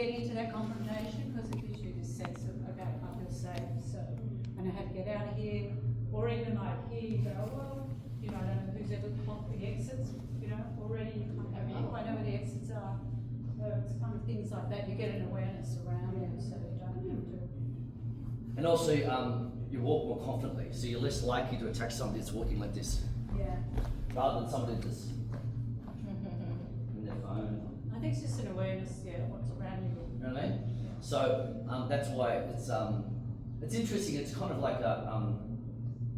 getting into that confrontation because it gives you this sense of, okay, I feel safe, so I know how to get out of here. Or even like here you go, well, you know, I don't know who's ever blocked the exits, you know, already you kind of have, oh, I know where the exits are. So it's kind of things like that. You get an awareness around you so you don't have to. And also, you walk more confidently, so you're less likely to attack somebody that's walking like this. Yeah. Rather than somebody that's in their phone. I think it's just an awareness, yeah, what's around you. You know what I mean? So that's why it's interesting. It's kind of like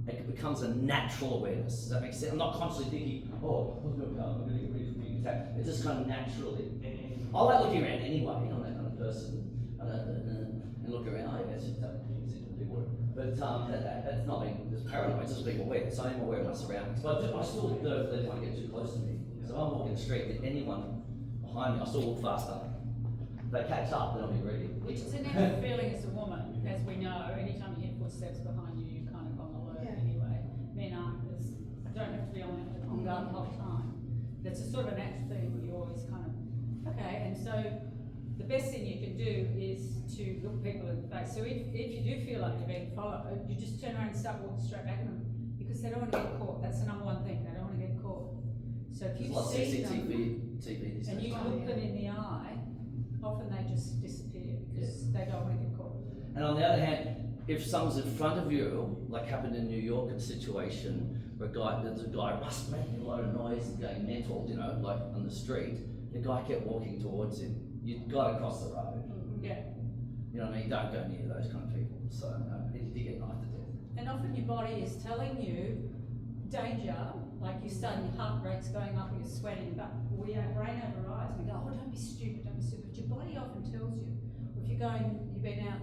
it becomes a natural awareness. Does that make sense? I'm not constantly thinking, oh, what's going to come? I'm going to get ready for being attacked. It's just kind of naturally. I like looking around anyway. I'm that kind of person. And look around. I guess it's people. But that's not being just paranoid. It's just being aware. So I'm aware of my surroundings. But I still don't let anyone get too close to me. So if I'm walking the street, if anyone behind me, I still walk faster. If they catch up, then I'll be ready. Which is a natural feeling as a woman, as we know. Anytime you hear footsteps behind you, you're kind of on alert anyway. Men aren't as, don't have to be on guard the whole time. That's a sort of a natural thing. You always kind of, okay. And so the best thing you can do is to look people in the face. So if you do feel like you're being followed, you just turn around and start walking straight back at them because they don't want to get caught. That's the number one thing. They don't want to get caught. So if you see them and you look them in the eye, often they just disappear because they don't want to get caught. And on the other hand, if someone's in front of you, like happened in New York, a situation where there's a guy making a lot of noise and going mental, you know, like on the street, the guy kept walking towards him. You've got to cross the road. Yeah. You know what I mean? Don't go near those kind of people. So you get knifed to death. And often your body is telling you danger, like you're starting, your heart rate's going up, you're sweating, but we our brain overrides. We go, oh, don't be stupid, don't be stupid. But your body often tells you. If you've been out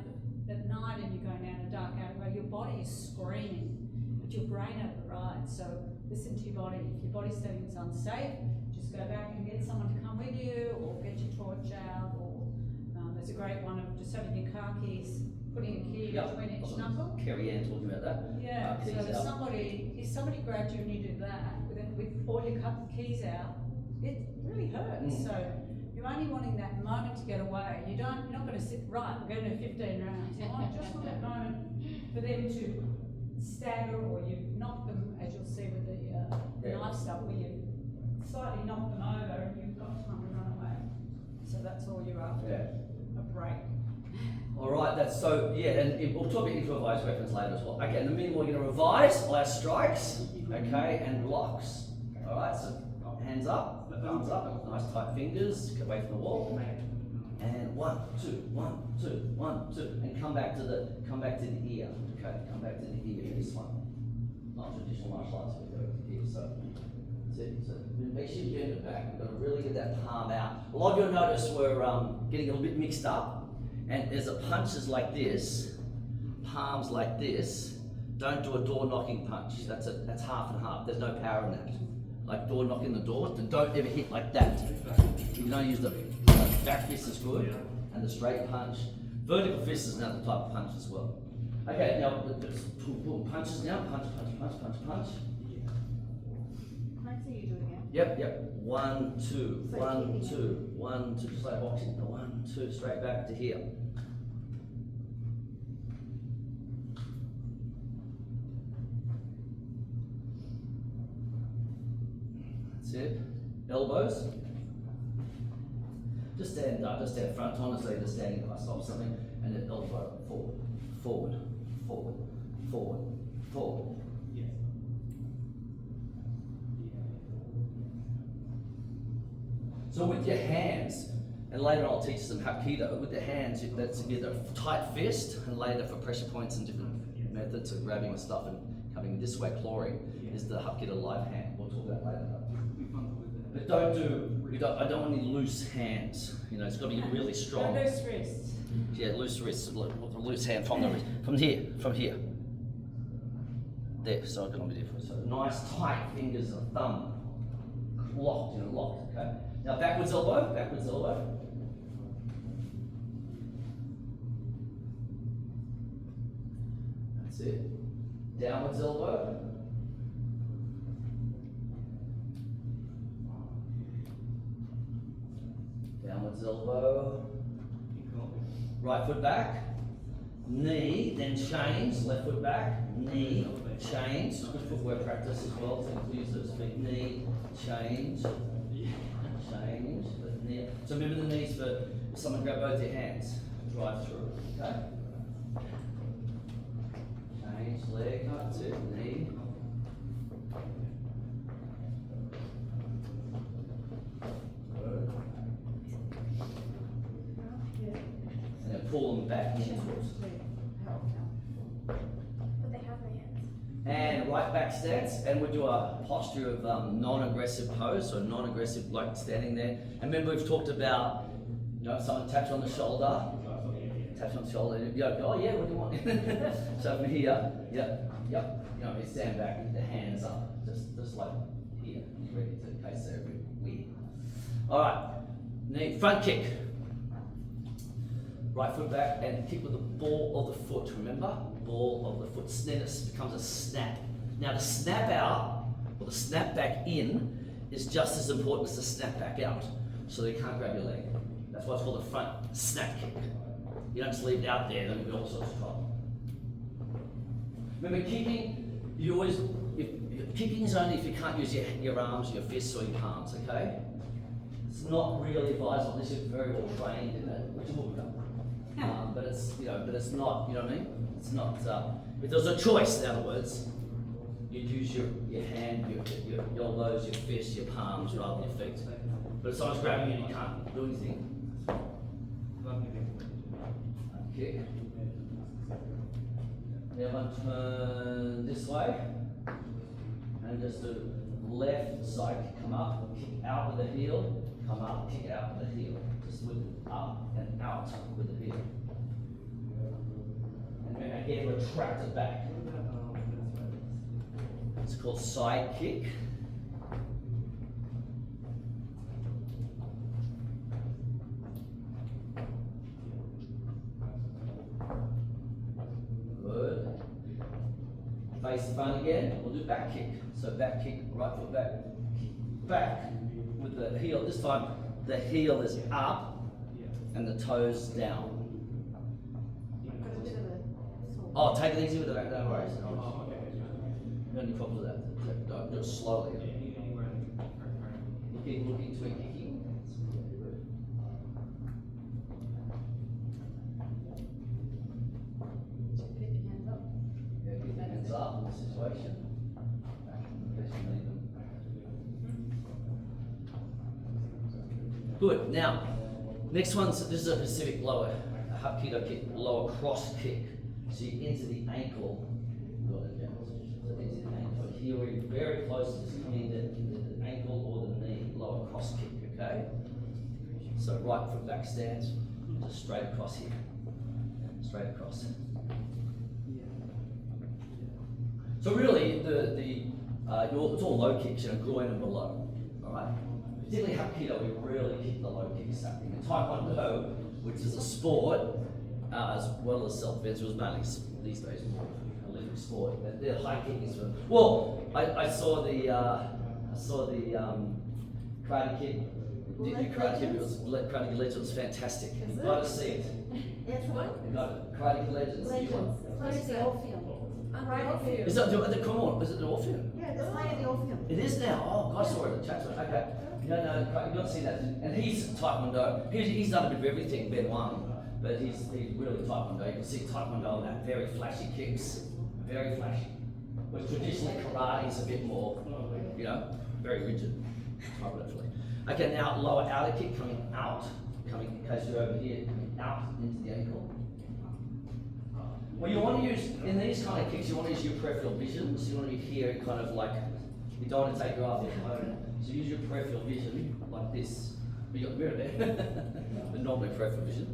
at night and you're going down a dark alleyway, your body is screaming, but your brain overrides. So listen to your body. If your body's telling you it's unsafe, just go back and get someone to come with you, or get your torch out, or there's a great one of just having your car keys, putting a key between each knuckle. Carrie Ann talking about that. Yeah, so if somebody grabbed you and you did that, with all your keys out, it really hurts. So you're only wanting that moment to get away. You're not going to sit, right, we're going to do 15 rounds. You just want that moment for them to stagger, or you knock them, as you'll see with the knife stuff, where you slightly knock them over and you've got time to run away. So that's all you're after, a break. All right, that's so, and we'll talk about improvised weapons later as well. Okay, in the meanwhile, we're going to revise all our strikes, okay, and blocks. All right, so hands up, thumbs up, nice tight fingers, get away from the wall. And 1, 2, 1, 2, 1, 2, and come back to the ear. Okay, come back to the ear. This one, not traditional martial arts, we go to here. So that's it. So make sure you bend it back. We've got to really get that palm out. A lot of you'll notice we're getting a little bit mixed up. And as a punch is like this, palms like this. Don't do a door knocking punch. That's half and half. There's no power in that. Like door knocking the door, don't ever hit like that. You don't use the back fist is good, and the straight punch. Vertical fist is another type of punch as well. Okay, now punches now. Punch. Let's see you do it again. Yep. 1, 2, 1, 2, 1, 2. Just like boxing. 1, 2, straight back to here. That's it. Elbows. Just stand front on, so you're just standing if I stop something, and then elbow forward. So with your hands, and later I'll teach some Hapkido, with the hands, that's either a tight fist, and later for pressure points and different methods of grabbing and stuff and coming this way, clawing, is the Hapkido live hand. We'll talk about that later. But I don't want any loose hands. You know, it's got to be really strong. No loose wrists. Yeah, loose wrists, loose hand from the wrist, from here. There, so it's going to be different. So nice tight fingers and thumb locked, okay? Now backwards elbow. That's it. Downwards elbow. Downwards elbow. Right foot back, knee, then change, left foot back, knee, change. Good footwork practice as well, to use those feet. Knee, change, change, knee. So remember the knees for someone grab both your hands, drive through, okay? Change, leg, that's it, knee. And then pull them back in towards. But they have their hands. And right back stance, and we'll do a posture of non-aggressive pose, so non-aggressive, like standing there. And remember we've talked about, you know, someone taps on the shoulder, taps on the shoulder, and you go, oh yeah, what do you want? So from here, yep, you know, you stand back with the hands up, just like here, you're ready to, in case they're a bit weird. All right, knee, front kick. Right foot back and kick with the ball of the foot, remember? Ball of the foot. Then it becomes a snap. Now the snap out, or the snap back in, is just as important as the snap back out. So they can't grab your leg. That's why it's called a front snap kick. You don't just leave it out there, then you'll be all sorts of trouble. Remember kicking, you always, kicking is only if you can't use your arms, your fists or your palms, okay? It's not really advisable unless you're very well trained in it, which will become. But it's, you know, but it's not, you know what I mean? It's not, if there's a choice, in other words, you'd use your hand, your elbows, your fists, your palms rather than your feet. But if someone's grabbing you and you can't do anything, kick. Now one turn this way, and just do left side kick, come up, kick out with the heel, come up, kick out with the heel. Just with up and out with the heel. And then again, retract it back. It's called side kick. Good. Face the front again. We'll do back kick. So back kick, right foot back. Back with the heel. This time the heel is up and the toes down. Oh, take it easy with the back, no worries. No any problems with that. Do it slowly. Looking to it, kicking. Yeah, keep your hands up in this situation. In case you need them. Good. Now, next one's, this is a Pacific lower, a Hapkido kick, lower cross kick. So you enter the ankle. So enter the ankle. Here we're very close to this, coming into the ankle or the knee, lower cross kick, okay? So right foot back stance, just straight across here. Straight across. So really, it's all low kicks, you know, groin and below, all right? Particularly Hapkido, we really kick the low kicks up. In Taekwondo, which is a sport, as well as self-defense, was mainly these days more Olympic sport. The high kick is for, well, I saw the Karate Kid. Karate Kid was Karate Kid Legends was fantastic. You've got to see it. That's what? You've got it. Karate Kid Legends. What is the Orpheum? Right. Is that come on? Is it the Orpheum? Yeah, they're playing the Orpheum. It is now. Oh, I saw it in the chat. Okay. No, you've not seen that. And he's Taekwondo. He's done a bit of everything, Ben Wang, but he's really Taekwondo. You can see Taekwondo and that very flashy kicks. Very flashy. Whereas traditionally karate is a bit more, you know, very rigid. Okay, now lower outer kick coming out, in case you're over here, coming out into the ankle. Well, you want to use, in these kind of kicks, you want to use your peripheral vision. So you want to be here kind of like, you don't want to take your eye off your opponent. So use your peripheral vision like this. But you've got the mirror there. But normally peripheral vision.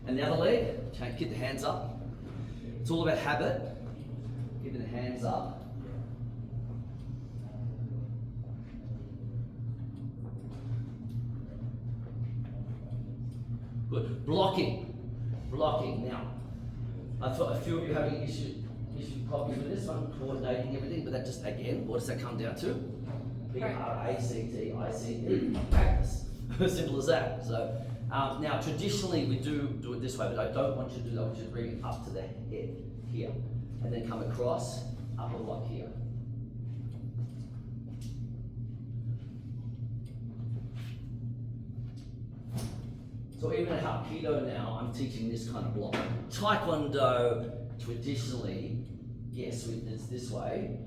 And the other leg, keep the hands up. It's all about habit. Keeping the hands up. Good. Blocking. Now, I thought a few of you having issue problems with this one, coordinating everything, but that just, again, what does that come down to? Practice. Practice. Simple as that. So Now, traditionally we do it this way, but I don't want you to do that. I want you to bring it up to the head here, and then come across, upper block here. So even at Hapkido now, I'm teaching this kind of block. Taekwondo, traditionally, yes, it's this way.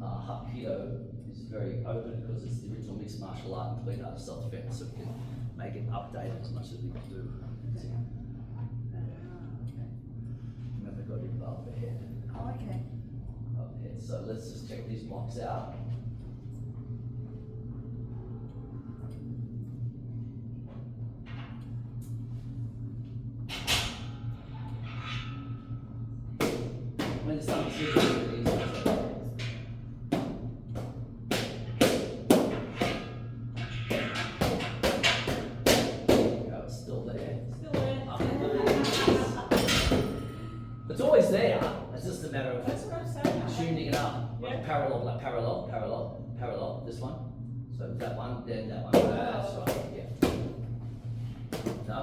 Hapkido is very open because it's the original mixed martial art and complete art of self-defense, so we can make it updated as much as we can do. Remember, got it above the head. Oh, okay. Up the head. So let's just check these blocks out. When it's done, it's really easy. It's still there. Still there. It's always there. It's just a matter That's of what I'm saying. tuning it up. Yeah. Like parallel. This one. So that one, then that one. That's right. Yeah. No,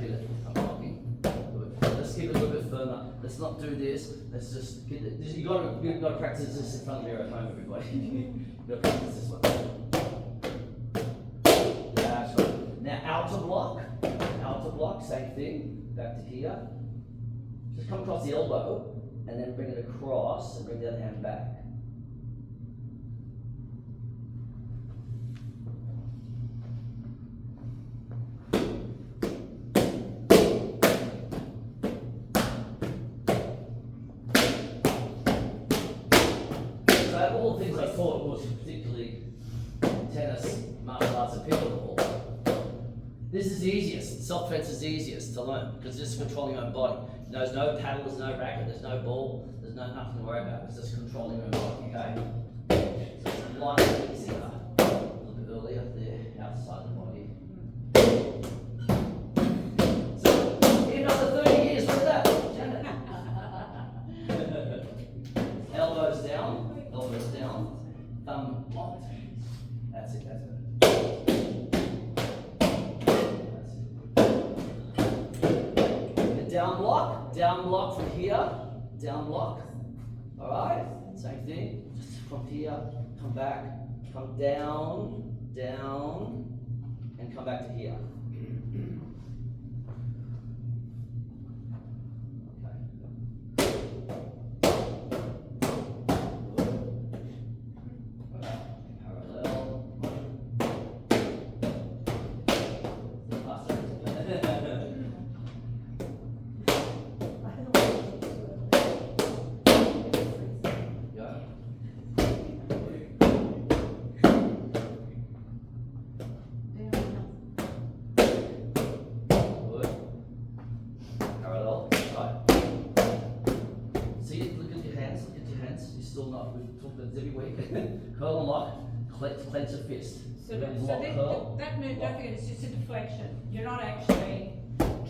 do that. I'm blocking. Good. Let's keep it a little bit firmer. Let's not do this. Let's just get it. You've got to practice this in front of you at home, everybody. You've got to practice this one. That's right. Now outer block, same thing. Back to here. Just come across the elbow and then bring it across and bring the other hand back. So all the things I taught was particularly tennis, martial arts and pickleball. This is easiest, self-defense is easiest to learn because it's just controlling your own body. There's no paddle, there's no racket, there's no ball, there's nothing to worry about. It's just controlling your own body, okay? So it's light and easier, a little bit earlier there, outside the body. So, even after 30 years, look at that. Elbows down, thumb locked. That's it. Down block from here, down block. Alright, same thing. Just from here, come back, come down, and come back to here. Curl and lock, clench a fist. So Lock, curl, that move, lock. don't forget, it's just a deflection. You're not actually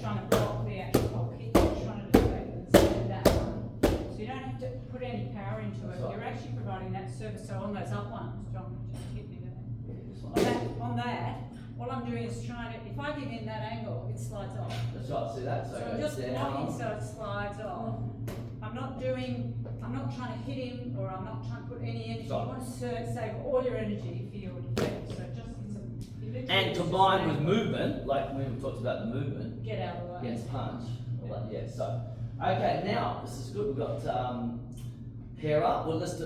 trying to block the actual whole kick, you're trying to deflect that one. So you don't have to put any power into it. That's right. You're actually providing that service. So on those up ones, John, just hit me there. Yeah, this one. On that, all I'm doing is trying to, if I give in that angle, it slides off. That's right, see that? So So it I'm goes just down. blocking so it slides off. I'm not trying to hit him, or I'm not trying to put any energy. You Right. want to save all your energy for your defense. So you literally And just combined with angle. movement, like when we talked about the movement, Get out of the way. against punch, all that, yeah, so. Okay, now, this is good, we've got, pair up, well, let's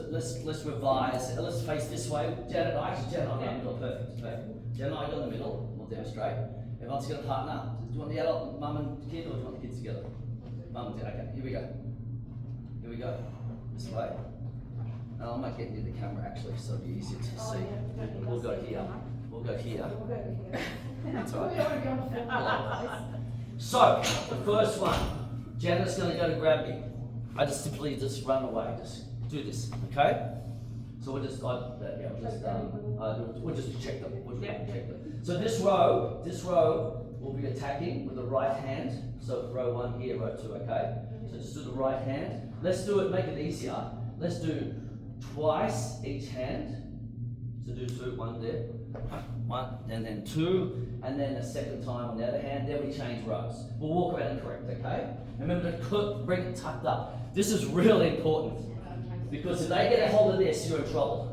revise, let's face this way. Janet, Janet, I'm in the middle, perfect. Janet and I go in the middle, we'll demonstrate. Everyone's got a partner. Do you want the adult, mum and kid, or do you want the kids together? Mum and dad, okay, here we go. This way. And I might get near the camera actually, so it'll be easier to Oh, see. yeah, We'll go here. That's all right. We already on film. So, the first one, Janet's gonna go to grab me. I just simply just run away, just do this, okay? So we'll just check them. So this row will be attacking with the right hand. So row 1 here, row 2, okay? So just do the right hand. Let's do it, make it easier. Let's do twice each hand. So do two, one there, one, and then two, and then a second time on the other hand. Then we change rows. We'll walk around and correct, okay? Remember to bring it tucked up. This is really important because if they get a hold of this, you're in trouble.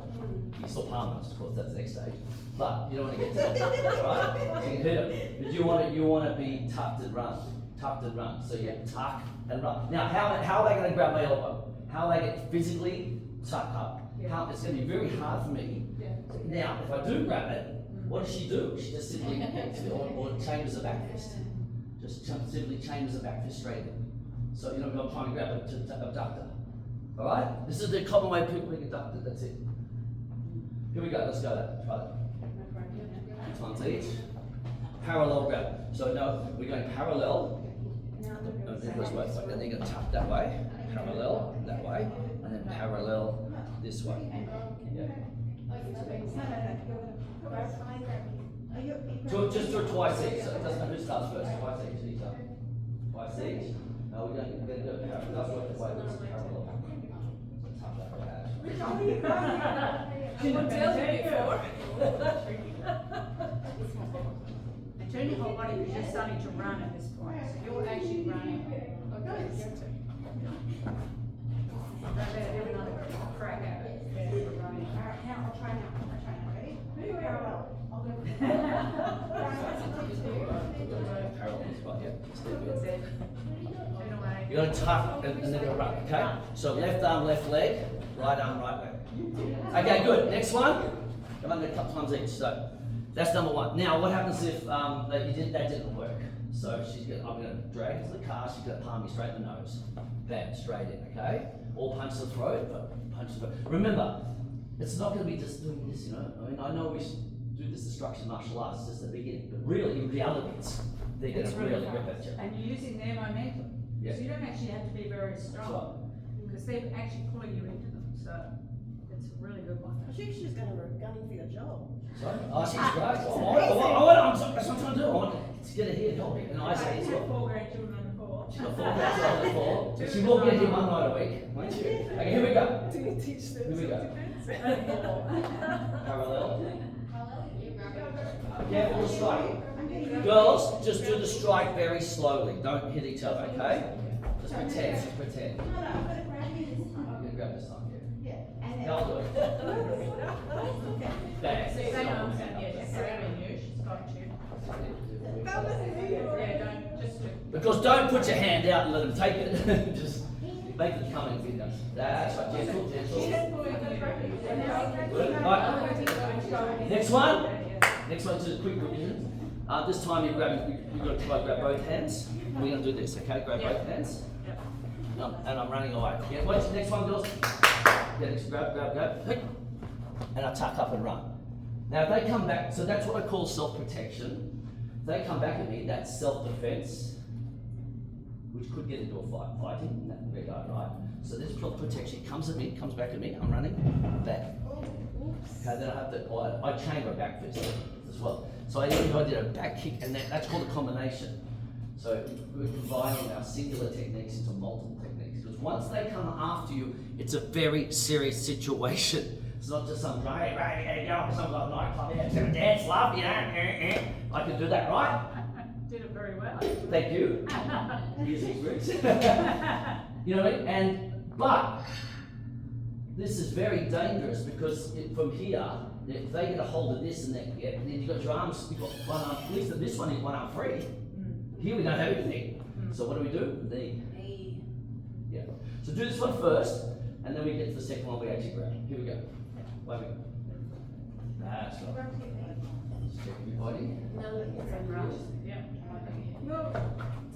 You still palm it, of course, that's the next stage. But you don't want to get to that, right? So you can hit it. But you want to be tucked and run. Tucked and run. So you tuck and run. Now, how are they going to grab my elbow? How are they going to physically tuck up? It's going to be very hard for me. Now, if I do grab it, what does she do? She just simply, or changes the back fist. Just simply changes the back fist straight in. So, you know, I'm trying to grab it to abductor. Alright? This is the common way people get abducted, that's it. Here we go, let's go that. Try that. Times each. Parallel grab. So no, we're going parallel. And then goes both ways. And then you're going to tuck that way, parallel that way, and then parallel this way. Yeah. Just do it twice each. So it doesn't matter who starts first. Twice each other. Twice each. No, we're going to do it parallel. That's what the way it is parallel. Didn't tell you before. And turn your whole body because you're starting to run at this point. So you're actually running. Okay, it's your turn. Have another crack at it. Running. Alright, now I'll try now. Ready? Move parallel. I'll go. Parallel spot, yeah. That's it. Turn away. You're going to tuck and then you're going to run, okay? So left arm, left leg, right arm, right leg. Okay, good. Next one. Come on, a couple times each. So that's number one. Now, what happens if that didn't work? So I'm going to drag into the car. She's going to palm me straight in the nose. Bam, straight in. Okay. Or punch the throat. But punch the throat. Remember, it's not going to be just doing this. You know. I mean, I know we do this instruction martial arts just at the beginning, but really, in reality, they're going to really rip at you. And you're using their momentum. Yeah. So you don't actually have to be very strong because they're actually pulling you into them. So it's a really good one. I think she's going to run gunning for your job. Sorry? Oh, she's great. That's what I'm trying to do. I want to get her here and help me. And I say as well. 4 grandchildren under 4. She's got 4 grandchildren under 4. So she will get here one night a week, won't she? Okay, here we go. Do you teach them? Here we go. Parallel. Careful to strike. Girls, just do the strike very slowly. Don't hit each other, okay? Just pretend. Pretend. No, I'm going to grab you this time. I'm going to grab this time, yeah. Yeah. And then. I'll do it. Bang. Same arms and yeah, just grabbing you. She's got you. Yeah, don't just do. Because don't put your hand out and let them take it. Just make it come in fingers. That's right. Gentle, gentle. Good. Right. Next one. Next one is a quick revision. This time you've got to try to grab both hands. We're going to do this, okay? Grab both hands. And I'm running away. Yeah, watch the next one, girls. Yeah, next, grab. Hey. And I tuck up and run. Now if they come back, so that's what I call self-protection. If they come back at me, that's self-defense, which could get into a fighting in that regard, right? So this protection comes back at me, I'm running, back. Okay, then I have to, I chamber back fist as well. So I did a back kick, and that's called a combination. So we're combining our singular techniques into multiple techniques. Because once they come after you, it's a very serious situation. It's not just some right, there you go, some like nightclub, yeah, it's gonna dance, love, I can do that, right? Did it very well. Thank you. Years of experience. You know what I mean? But this is very dangerous because from here, if they get a hold of this and then you've got your arms, you've got one arm, at least this one is one arm free. Here we don't have anything. So what do? Knee. Yeah. So do this one first, and then we get to the second one we actually grab. Here we go. Wait a minute. That's right. Just check your body.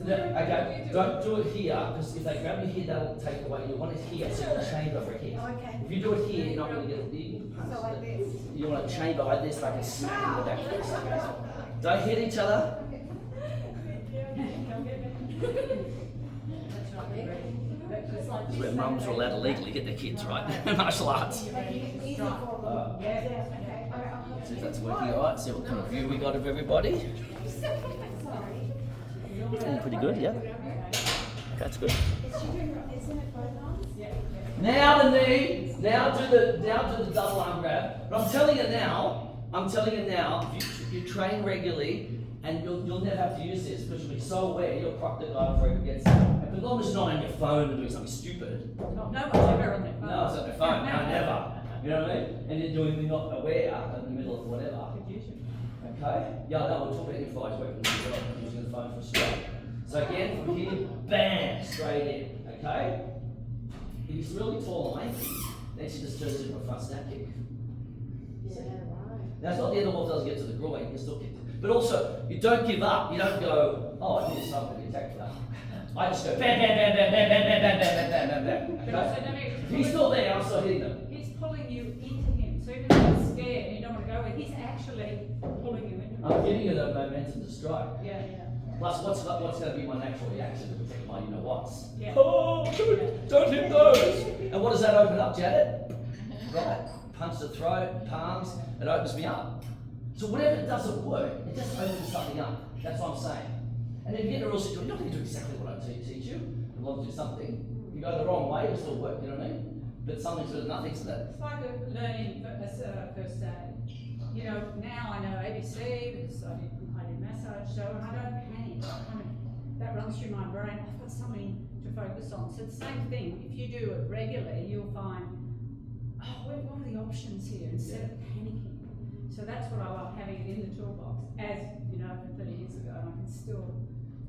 Okay, don't do it here, because if they grab you here, that'll take away. You want it here, so you chamber for here. Okay. If you do it here, you're not going to get it. So like this. You want to chamber like this, like a smack in the back face. Don't hit each other. This is where mums are allowed to legally get their kids, right? Martial arts. See if that's working alright, see what kind of view we got of everybody. Pretty good, yeah. that's good. Is she doing, isn't it both arms? Yeah. Now the knee, now do the double arm grab. But I'm telling you now, if you train regularly, and you'll never have to use this because you'll be so aware, you'll clock the guy before he gets it. And as long as it's not on your phone and doing something stupid. No one's ever on their phone. No, it's on your phone, no, never. You know what I mean? And you're doing, you're not aware in the middle of whatever. Okay? Yeah, no, we'll talk about improvised weapons as well, using the phone for a strike. So again, from here, bam, straight in. Okay? If he's really tall and lanky, then she just turns into a front snap kick. Yeah, right. Now it's not the end of the world if it doesn't get to the groin, you can still kick it. But also, you don't give up. You don't go, oh, I did something, attack that. I just go bam, bam, bam, bam, bam, bam, bam, bam, bam, bam, bam, bam. But also, Okay? don't If he's still there, I'm still hitting them. he's pulling you into him. So even though you're scared and you don't want to go where, he's actually pulling you into him. I'm giving you the momentum to strike. Yeah. Plus, what's going to be my natural reaction to protect my you-know-whats? Yeah. Oh, don't hit those! And what does that open up, Janet? Right, punch the throat, palms, it opens me up. So whatever doesn't work, it just opens something up. That's what I'm saying. And if you get in a real situation, you're not going to do exactly what I teach you. You want to do something. If you go the wrong way, it'll still work, you know what I mean? But something's with nothing to that. It's like learning first aid. You know, now I know ABC because I did massage, so I don't panic. That runs through my brain. I've got something to focus on. So the same thing. If you do it regularly, you'll find, oh, what are the options here instead of panicking. So that's what I love, having it in the toolbox. As you know, from 30 years ago, and I can still,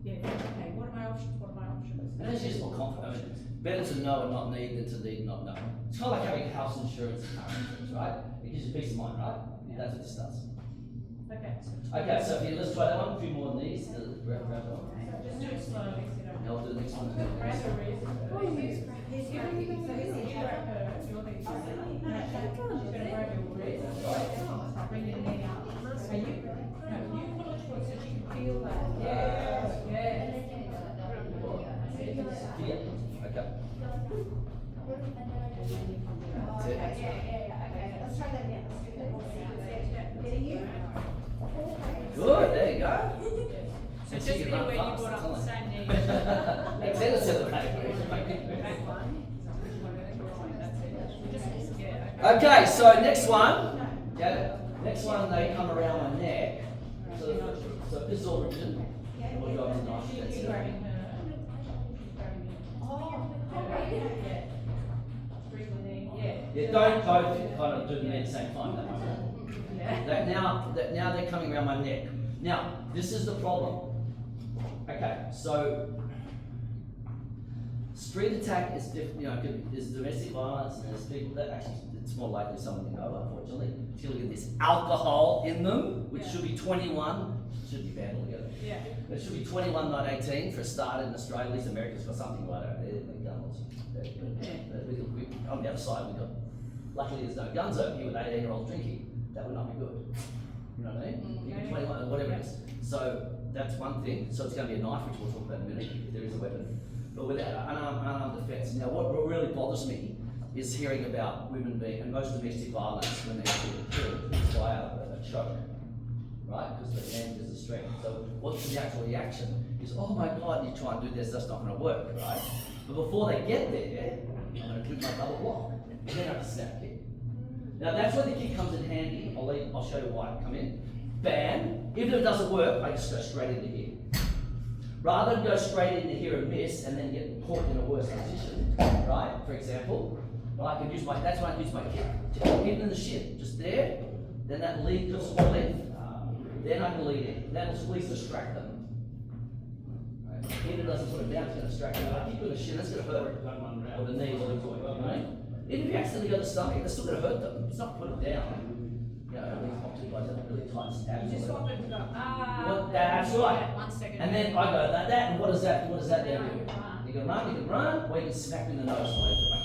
okay, what are my options? What are my options? And it's just more confident. I mean, better to know and not need than to need and not know. It's kind of like having house insurance and car insurance, right? It gives you peace of mind, right? Yeah. That's what this does. Okay. Okay, so if you, let's try that one. A few more knees. Grab one. So just do it slowly. So you don't. Now we'll do the next one. Grab the wrist. Oh, he's grabbing. So So he's you grab her, your leg. She's gonna grab your wrist. Bring your knee up. And you pull it towards so she can feel that. Yes, yes. Yeah. Okay. That's it. Okay, let's try that again. Let's do that more. Getting you? Good, there you go. So just feel where you brought up the same knee. Extend it to the back. Back one. That's it. Just, yeah. Okay, so next one. Get it? Next one, they come around my neck. So this is all rigid. And we'll go to the knife. That's She's it. grabbing her. She's grabbing you. Oh, Yeah. Bring the knee. Yeah. Yeah, don't both kind of do the knee at the same time. That won't work. Yeah. Now they're coming around my neck. Now, this is the problem. Okay, so street attack is is domestic violence, and there's people that actually it's more likely someone you know, unfortunately. If you look at this alcohol in them, which should be 21, should be banned altogether. Yeah. It should be 21, not 18 for a start in Australia. At least America's got something right over there. The guns. On the other side, we got. Luckily, there's no guns over here with 18-year-olds drinking. That would not be good. You know what I mean? You can 21, whatever it is. So that's one thing. So it's going to be a knife, which we'll talk about in a minute, if there is a weapon. But with unarmed defence. Now, what really bothers me is hearing about women being, and most domestic violence, when they're killed, is via a choke. Right? Because the hand is the strength. So what's the actual reaction? Is, oh my God, you try and do this, that's not going to work, right? But before they get there, I'm going to do my double block. And then I have a snap kick. Now that's where the kick comes in handy. I'll show you why. Come in. Bam. Even if it doesn't work, I just go straight into here. Rather than go straight into here and miss and then get caught in a worse position, right? For example, I can use that's when I use my kick. Just hit in the shin. Just there. Then that lead goes all in. Then I can lead in. That'll at least distract them. If it doesn't put it down, it's going to distract them. If I keep with the shin, that's going to hurt. Or the knee or the joint, right? Even if you accidentally go to the stomach, that's still going to hurt them. It's not put it down. You know, really optimized, that's really tight abs. You just want them to go, Well, that's right. 1 second. And then I go that, and what does that then do? You can run, or you can smack in the nose away from it.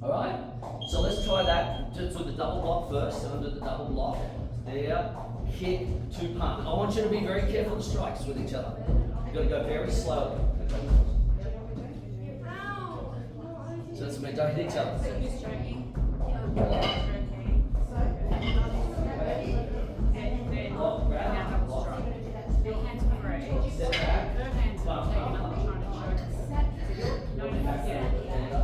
Alright? So let's try that. Just do the double block first. So under the double block. There. Kick, 2 pump. I want you to be very careful of the strikes with each other. You've got to go very slowly. So it's don't hit each other. So who's stroking? And then Block, grab, now double block. strike. Your hands are memory, her hands are taken up trying to choke us. So you're, yeah. So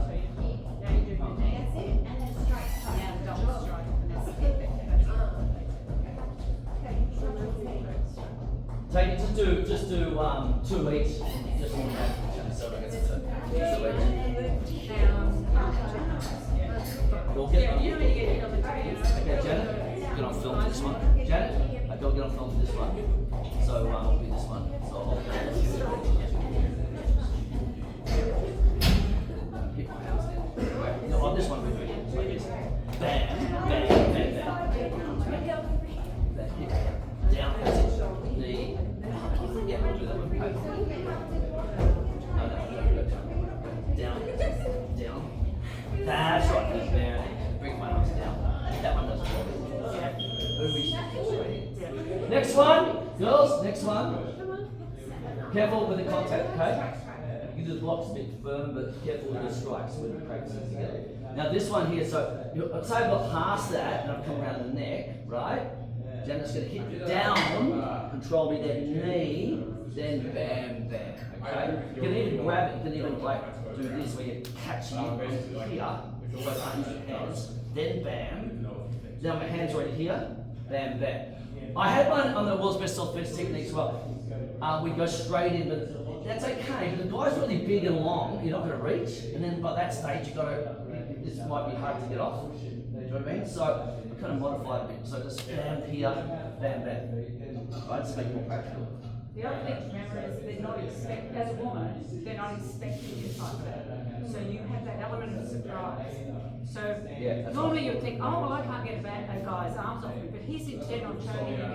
now you do your knee. Now the double strike. And that's it. Take it, just do 2 each. Just one hand. So I guess it's 2 each. You'll get Yeah, on. you know when you get hit on the tree, you know. Okay, Janet, get on film for this one. Janet, I don't get on film for this one. So it'll be this one. So I'll hit my hands down. Right. No, on this one we're doing it like this. Bam, bam, bam, bam. That hit. Down, that's it. Knee. Yeah, we'll do that one. No, down, down. That's right, that's bam. Bring my arms down. That one doesn't work. Next one, girls, next one. Careful with the contact, okay? You can do the blocks a bit firm, but careful with the strikes when you're practicing together. Now this one here, so say I've got past that and I've come around the neck, right? Janet's going to hit down, control me that knee, then bam, bam, okay? You can even grab it, you can even like do this where you catch it here, so I can't use your hands, then bam, now my hands right here, bam, bam. I had one on the world's best self-defense technique as well. We go straight in, but that's okay. But the guy's really big and long, you're not going to reach, and then by that stage you got to. This might be hard to get off. Do you know what I mean? So I kind of modify it a bit. So just bam here, bam, bam. Right, to make it more practical. The other thing to remember is they're not as a woman, they're not expecting you to like that. So you have that element of surprise. So Yeah, normally you'll think, oh well, I can't get a guy's arms off me, but he's intent on choking you.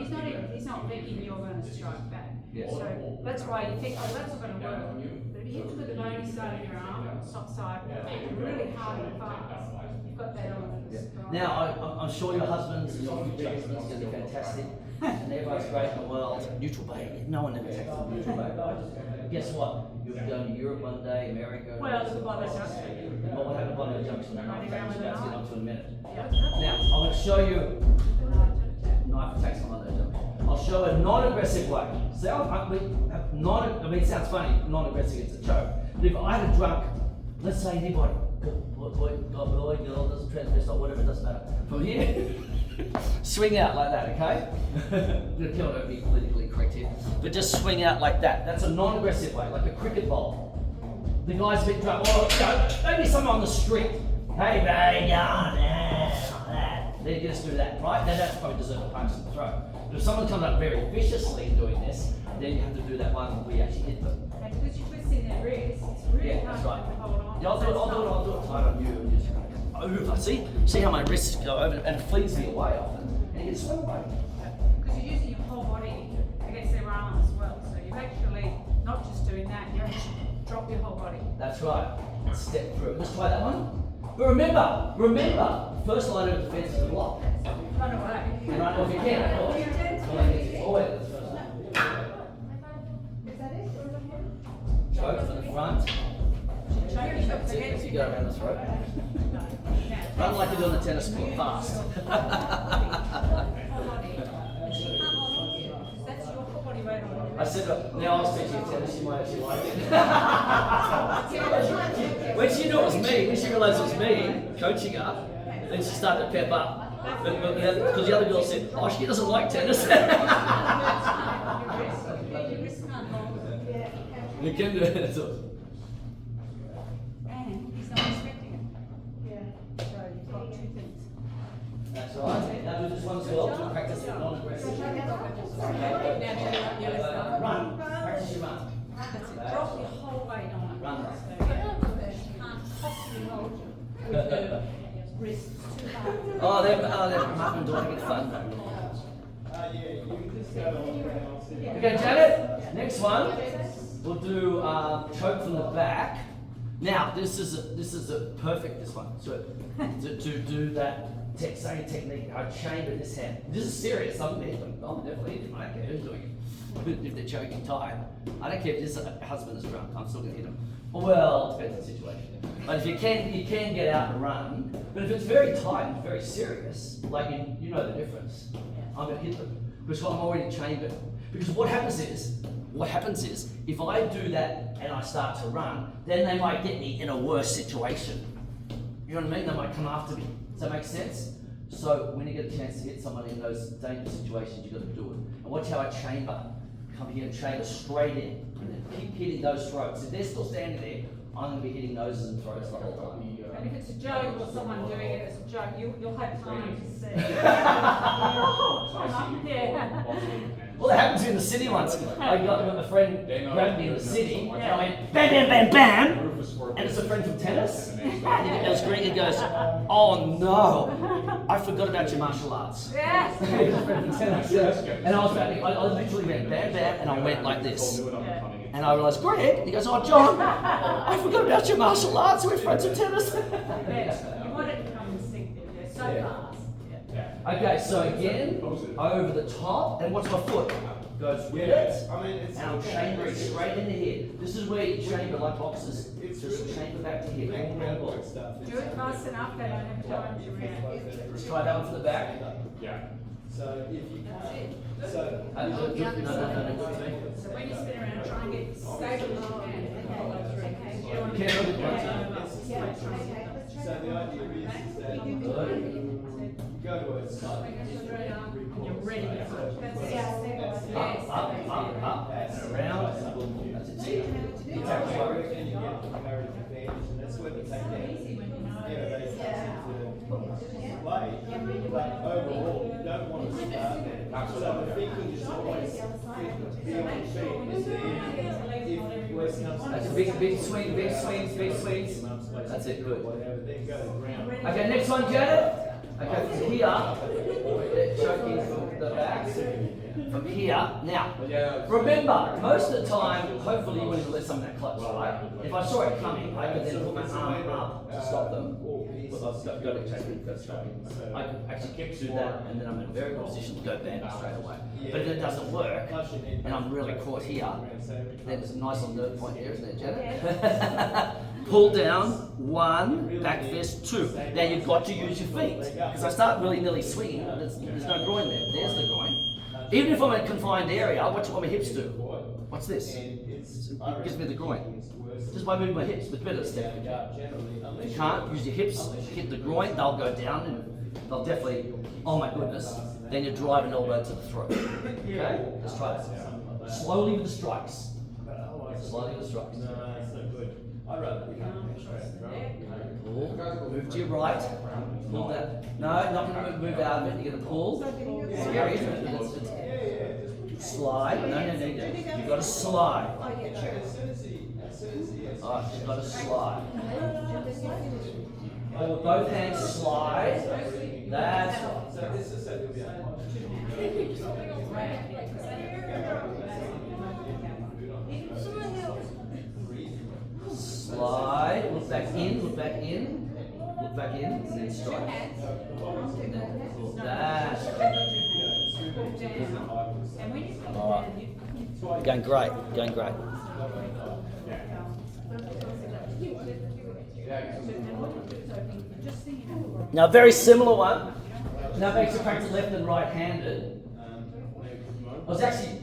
He's not thinking you're going to strike back. Yes. So that's why you think, oh, that's not going to work. But if you hit with the bony side of your arm, soft side, really hard and fast, you've got that element of surprise. Now, I'm sure your husbands and your future husbands are going to be fantastic, and everyone's great in the world. Neutral Bay, no one ever takes the neutral Bay, right? Guess what? You'll be going to Europe one day, America. Well, it's by the junction. What will happen by the junction? Running around with That's an get arm. on to in a minute. Yeah. Now, I'm going to show you knife attacks on those junction. I'll show a non-aggressive way. See, I mean, it sounds funny, non-aggressive, it's a joke. But if I had a drunk, let's say anybody, boy, girl, doesn't transvestite, or whatever, it doesn't matter. From here, swing out like that, okay? I'm going to kill it, don't be politically correct here. But just swing out like that. That's a non-aggressive way, like a cricket ball. The guy's a bit drunk, maybe someone on the street. Hey, babe, yeah, like that. Then you just do that, right? Now that's probably deserve a punch in the throat. But if someone comes up very viciously doing this, then you have to do that one where you actually hit them. And because you're twisting their wrists, it's really Yeah, hard that's right. to hold on. Yeah, I'll do it tight on you and just over. See how my wrists go over and it flees me away often. And you can swim away. Because you're using your whole body against their arm as well. So you're actually not just doing that, you actually drop your whole body. That's right. Step through. Let's try that one. But remember, first line of defense is the block. Run away. And right off you can, of course. Always the first line. Choke from the front. That's it, as you go around the throat. Run like you do on the tennis court, fast. That's your whole body weight on it. I said, now I'll teach you tennis, you might actually like it. When she knew it was me, when she realised it was me coaching her, then she started to pep up. Because the other girl said, oh, she doesn't like tennis. You can do it. That's awesome. And he's not expecting it. So you've got two things. That's right. Now do this one as well to practice it non-aggressive. Run. Practice your run. That's it. Drop your whole weight on it. Run. So you can't possibly hold you with the wrists too hard. Oh, they're mum and daughter get fun. Okay, Janet. Next one. We'll do choke from the back. Now, this is a perfect this one. So to do that same technique, I chamber this hand. This is serious. I'm definitely hitting him. I don't care who's doing it. If they're choking tight, I don't care if this husband is drunk. I'm still gonna hit him. Well, it depends on the situation. But if you can get out and run. But if it's very tight and very serious, like you know the difference. I'm gonna hit them because I'm already chambered. Because what happens is What happens is, if I do that and I start to run, then they might get me in a worse situation. You know what I mean? They might come after me. Does that make sense? So when you get a chance to hit someone in those dangerous situations, you've got to do it. And watch how I chamber. Come here and chamber straight in. And then keep hitting those throats. If they're still standing there, I'm going to be hitting noses and throats the whole time. And if it's a joke or someone doing it as a joke, you'll have time to see. Yeah. Well, that happened to me in the city once. I got when a friend grabbed me in the city, and I went bam, bam, bam, bam, and it's a friend from tennis. And he goes, Greg, he goes, oh no, I forgot about your martial arts. Yes. He's a friend from tennis. And I was about, I literally went bam, bam, and I went like this. And I realised, Greg, he goes, oh John, I forgot about your martial arts. We're friends from tennis. You want it to come instinctive. They're so fast. Okay, so again, over the top, and watch my foot goes with it, and I'm chambering straight into here. This is where you chamber like boxes. Just chamber back to here. Do it fast enough that I don't have time to react. Let's try that one for the back. Yeah. So if you can't, so So when you spin around, try and get stable as you can. You don't want to Okay, be okay. so the idea is that you go to a side. You're ready to punch. That's it. Up, and around, that's it. See? Exactly. I reckon you get comparative advantage, and that's where the takedowns, they tend to play. But overall, you don't want to start there. So the thinking is always be on your feet. Is there, if worse comes to That's a big swing, big swings. That's it, good. whatever, then go to the ground. Okay, next one, Janet. Okay, from here, choking from the back. From here, now, remember, most of the time, hopefully you wouldn't let someone that clutch, right? If I saw it coming, I could then put my arm up to stop them. Well, I've got to take it first, I could actually do that, and then I'm in a very good position to go bam straight away. But if it doesn't work, and I'm really caught here, then there's a nice little nerve point here, isn't it, Janet? Pull down, 1, back fist, 2. Now you've got to use your feet. Because I start really nearly swinging, there's no groin there. There's the groin. Even if I'm in a confined area, watch what my hips do. What's this? It gives me the groin. Just by moving my hips, but better step. If you can't, use your hips, hit the groin, they'll go down and they'll definitely, oh my goodness, then you drive an elbow to the throat. Okay? Let's try it. Slowly with the strikes. Slowly with the strikes. No, that's not good. I'd rather be Pull, move to your right, pull that. No, not going to move out of it, you're going to pull. Scary, isn't it? Slide, no, you've got to slide. Oh, you've got to slide. Hold with both hands, slide. That's right. So this is so you'll be Slide, look back in, look back in, look back in, and then strike. And then pull. That's right. Alright. Going great, going great. Now, a very similar one. Now, makes you practice left and right-handed. I was actually,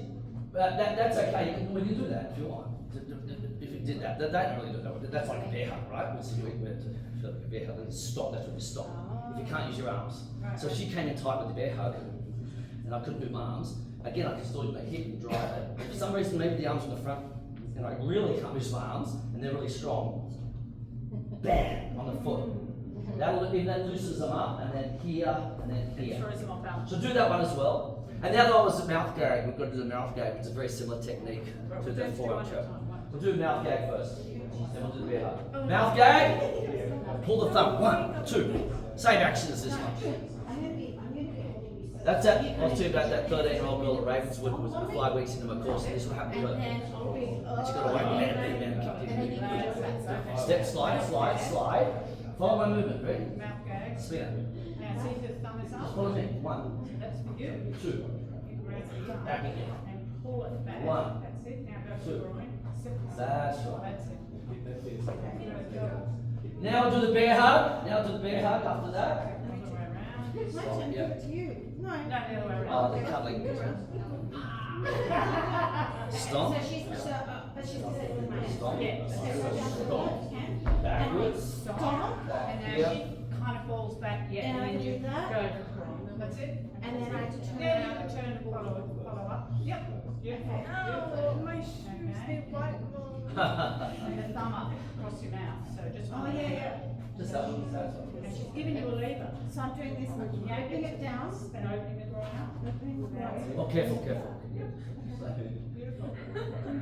that's okay. We can do that if you want. If you did that, they don't really do that. That's like a bear hug, right? So you went to feel like a bear hug and stop. That's when you stop. If you can't use your arms. So if she came in tight with the bear hug, and I couldn't move my arms, again I can still use my hip and drive it. But for some reason, maybe the arms from the front, and I really can't use my arms, and they're really strong. Bam on the foot. That loosens them up, and then here, and then here. Throws them off balance. So do that one as well. And the other one was the mouth gag. We've got to do the mouth gag. It's a very similar technique to the forearm choke. We'll do mouth gag first, then we'll do the bear hug. Mouth gag, pull the thumb. 1, 2. Same action as this one. That's it. I was talking about that 13-year-old girl at Ravenswood who was 5 weeks into my course, and this is what happened to her. And she got away, bam, step, slide. Follow my movement, ready? Mouth gag. Spin it. Now see if the thumb is Just up. follow me. 1, That's for you. 2, back again. And pull it back. 1, That's it. Now go to 2. the groin. Step the That's right. That's it. Now do the bear hug. After that. Other way around. Yeah. No, the other way around. Oh, the cuddling. Stomp. So she's, but she's gonna do my hand. Stomp. Yeah. Stomp. And Backwards. stomp. And now Yeah. she kind of falls back, yeah, And I and then can you do that. go to the groin. That's it. And then I have to turn Yeah, around. you turn, follow up. Yep. Beautiful. Oh, my shoes, they white And the thumb up across your mouth, so just. Oh, yeah. Just that one. That's one. And she's giving you a lever. So I'm doing this, opening it down. And opening the groin up. Opening the groin. Oh, careful, careful.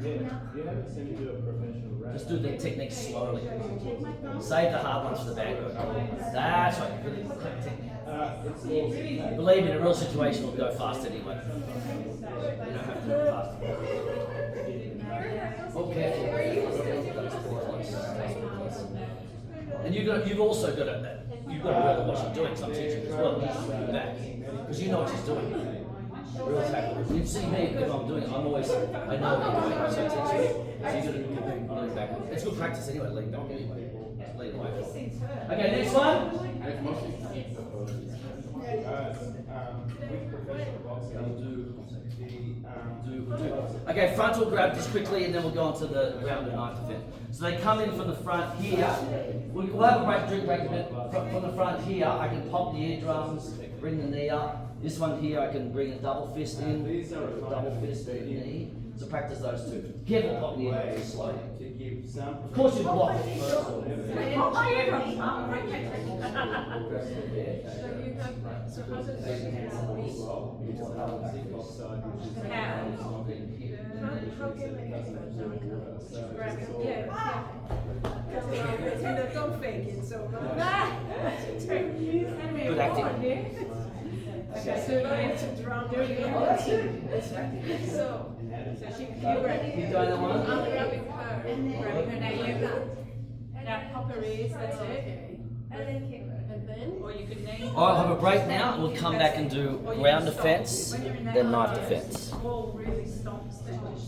You haven't seen me do a professional rap. Just do the technique slowly. Take my thumb. Save the hard ones for the back. That's right. Really quick technique. It's all. Believe me, in a real situation, it'll go fast anyway. You don't have to do it fast. Oh, careful. And you've also got to, you've got to learn what she's doing. So I'm teaching as well. Back, because you know what she's doing. Real tackle. You see me if I'm doing it. I'm always, I know what I'm doing. So I teach you. So you got to lean back. It's good practice anyway. Lean back anyway. Lean away. Okay, next one. With professional boxing, Okay, frontal grab just quickly and then we'll go on to the round of ninth event. So they come in from the front here. We'll have a drink break a bit. From the front here, I can pop the eardrums, bring the knee up. This one here, I can bring a double fist in, double fist, knee. So practice those two. Careful popping the eardrums slowly. to give some. Of course you block it first. So you have, so how does it? How can I yeah. Don't fake it, so. Good acting. Okay, so I have to drown it. So she can grab Keep doing that one. I'm grabbing her. Grabbing her now, now pop her ears, that's it. And then? Or you could knee. I'll have a break now and we'll come back and do ground defense, then knife defense. Ball really stomps, then just